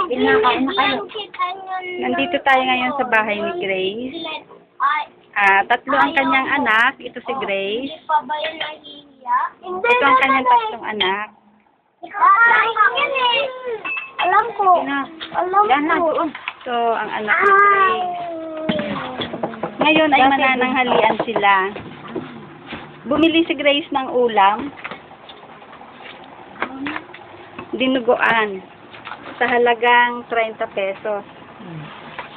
Kain na kayo. Nandito tayo ngayon sa bahay ni Grace. Tatlo ang kanyang anak. Ito si Grace. Ito ang kanyang tatlong anak. Alam ko. Alam ko. So, ang anak ni Grace. Ngayon ay manananghalian sila. Bumili si Grace ng ulam. Dinuguan. Sa halagang 30 pesos.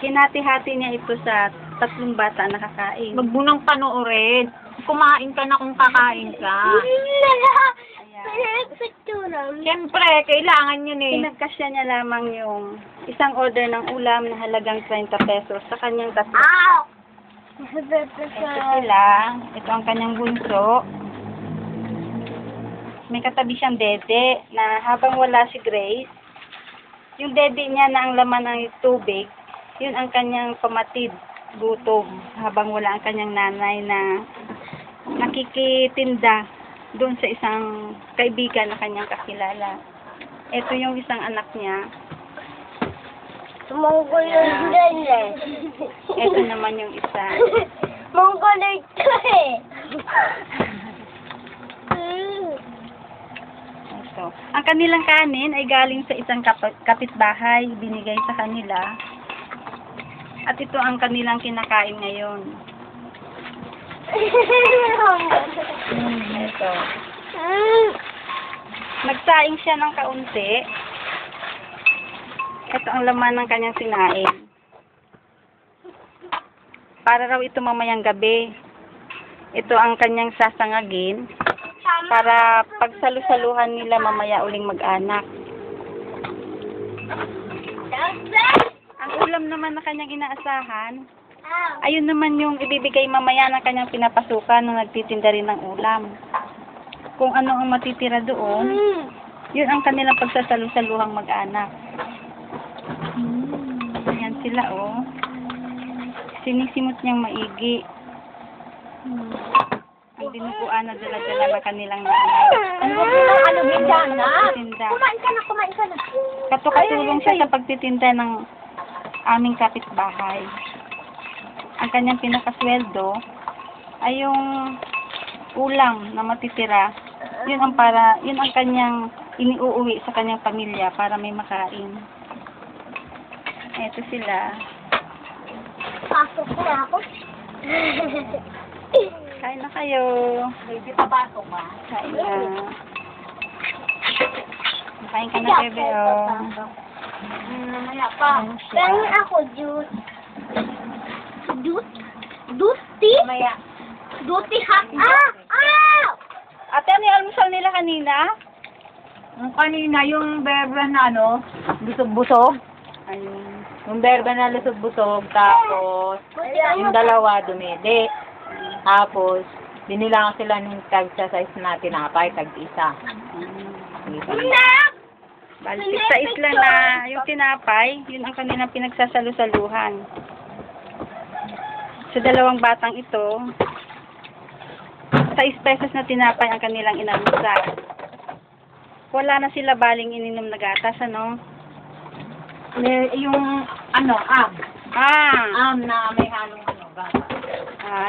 Hinati-hati niya ito sa tatlong bata na kakain. Wag mo nang panoorin. Kumain ka na kung kakain ka. Siyempre, kailangan yun eh. Pinagkasya niya lamang yung isang order ng ulam na halagang 30 pesos sa kanyang tatlo. Ito sila. Ito ang kanyang bunso. May katabi siyang dede na habang wala si Grace, yung dede niya na ang laman ng tubig, yun ang kanyang pamatid, gutom, habang wala ang kanyang nanay na nakikitinda doon sa isang kaibigan na kanyang kakilala. Ito yung isang anak niya. Mongoloid din eh. Ito naman yung isa. Mongoloid ka eh. Ito. Ang kanilang kanin ay galing sa isang kapitbahay, binigay sa kanila. At ito ang kanilang kinakain ngayon. Ito. Nagsaing siya ng kaunti. Ito ang laman ng kanyang sinaing. Para raw ito mamayang gabi. Ito ang kanyang sasangagin. Para pagsalu-saluhan nila mamaya uling mag-anak. Ang ulam naman na kanyang inaasahan, ayun naman yung ibibigay mamaya ng kanyang pinapasukan nung nagtitinda rin ng ulam. Kung ano ang matitira doon, yun ang kanilang pagsasalu-saluhang mag-anak. Ayan sila, oh. Sinisimot niyang maigi. Ang dinuguan na dala-dala ng kanilang nanay. Kumain ka na. Katukatulong siya sa pagtitinda ng aming kapitbahay. Ang kanyang pinakasweldo ay yung ulam na matitira. Yun ang kanyang iniuuwi sa kanyang pamilya para may makain. Ito sila. Pasok na ako. Kain na kayo. Hindi pa pasok ba? Kain na. Kain ka na, bebe, oh. Mamaya pa. Kaya ako, juice. Duty? Mamaya. Duty hot. Ate, ano yung almusal nila kanina? Yung kanina, yung berber na ano, busog-busog. Ayun. Yung berber na lusog-busog, tapos yung dalawa dumede. Tapos, binilang sila ng tag sa size na tinapay, tag-isa. Bali, sa isla na yung tinapay, yun ang kanilang pinagsasalu-saluhan. Sa dalawang batang ito, 6 pesos na tinapay ang kanilang inalmusal. Wala na sila baling ininom na gatas, ano? Yung, am na may halong gata.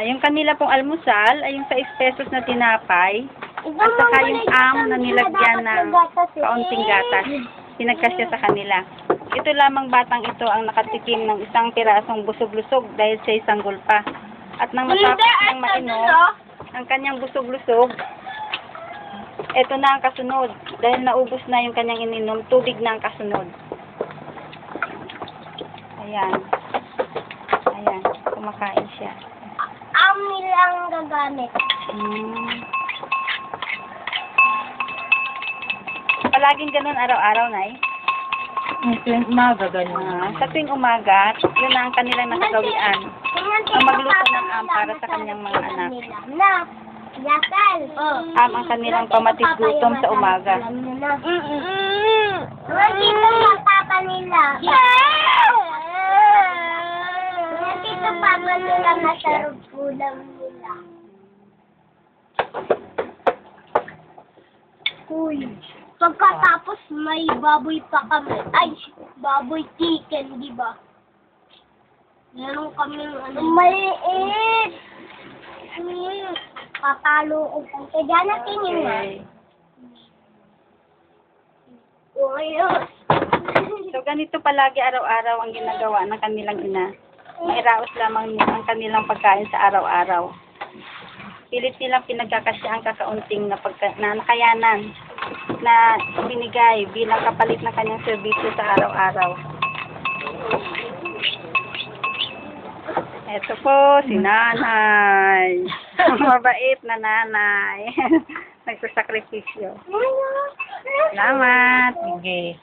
Yung kanila pong almusal ay yung 6 pesos na tinapay at saka yung na nilagyan ng kaunting gatas. Pinagkasya sa kanila. Ito lamang batang ito ang nakatikim ng isang pirasong busog-lusog dahil sa isang gulpa. At nang matapos ng mainom, ang kanyang busog-lusog, ito na ang kasunod. Dahil naubos na yung kanyang ininom, tubig na ang kasunod. Ayan. Ayan. Kumakain siya. Nilang gagamit. Palaging ganun araw-araw, Nay? Tuwing umaga, ganun. Sa tuwing umaga, yun na ang kanilang nakagawian. Ang magluto ng para sa kanyang mga anak. Ang kanilang pamatid gutom sa umaga. Nandito ang papa nila. Nandito papa nila masarap ulam nila. Uy. Pagkatapos may baboy pa kami. Ay, baboy chicken, di ba? Meron kaming ano. Maliit! Papalo ko pa. Kaya natin yun na. So, ganito palagi araw-araw ang ginagawa ng kanilang ina. Mairaos lamang ang kanilang pagkain sa araw-araw. Pilit nilang pinagkakasya ang kakaunting na nakayanan na binigay bilang kapalit ng kanyang serbisyo sa araw-araw. Ito po, si nanay. Mabait na nanay. Nagsasakripisyo. Salamat. Sige.